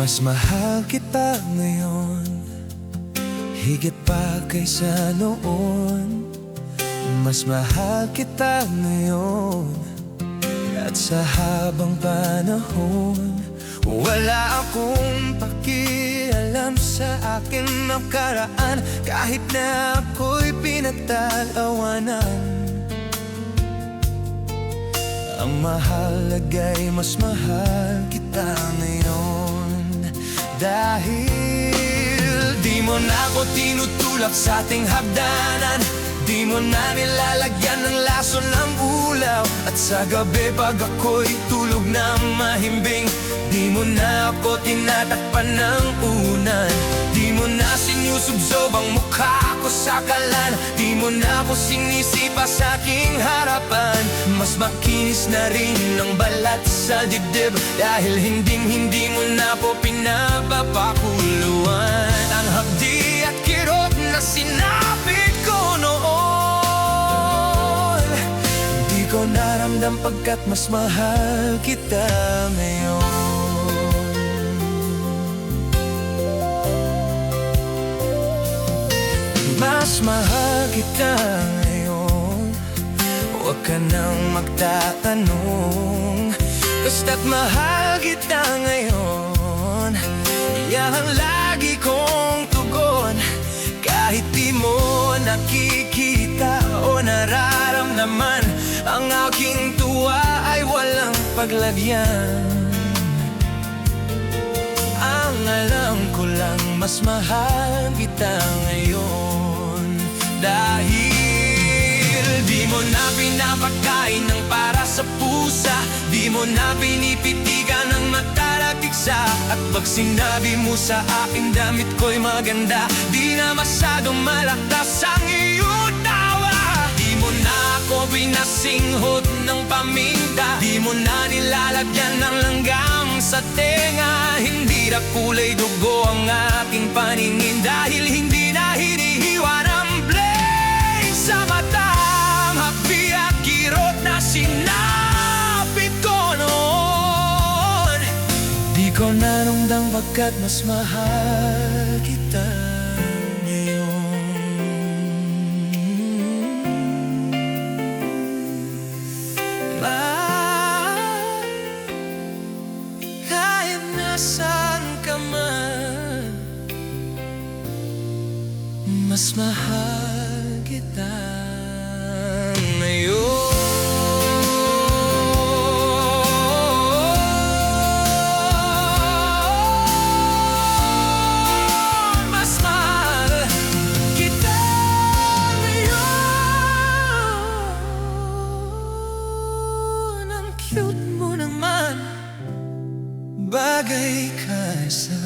Mas mahal kita ngayon, higit pa kaysa noon. Mas mahal kita ngayon, at sa habang panahon. Wala akong pakialam sa akin nakaraan, kahit na ako'y pinagtatawanan. Ang mahalaga'y mas mahal kita ngayon, dahil di mo na ako tinutulak sa ating hagdanan. Di mo na nilalagyan ng laso ng ulaw, at sa gabi pag ako'y tulog na mahimbing, di mo na ako tinatakpan ng unan. Di mo na sinusubsob ang mukha ko sa kalan. Di mo na ako sinisipa sa aking harapan. Mas makinis na rin ang balat sa dibdib, dahil hindi mo na po pinapapakuluan ang hapdi at kirot na sinapit ko noon. Di ko naramdam pagkat mas mahal kita ngayon. Mas mahal kita ngayon, huwag ka nang magtatanong. Basta't mahal kita ngayon, yan ang lagi kong tugon. Kahit di mo nakikita o nararamdaman, ang aking tuwa ay walang paglagyan. Ang alam ko lang, mas mahal kita ngayon, dahil di mo na pinapakain ng para sa pusa. Di mo na pinipitigan ng mataratigsa. At pag sinabi mo sa akin damit ko'y maganda, di na masyadong malakas ang iyong tawa. Di mo na ako binasinghot ng paminta. Di mo na nilalagyan ng langgam sa tenga. Hindi na kulay dugo ang aking paningin, dahil hindi na hinihiwa ng blade sa mata. Hapdi at kirot na sinapit ko noon. Di ko naramdam pagkat mas mahal kita ngayon. Kahit nasaan ka man, mas mahal kita ngayon. Mas mahal kita ngayon. Ang cute mo naman, bagay ka sa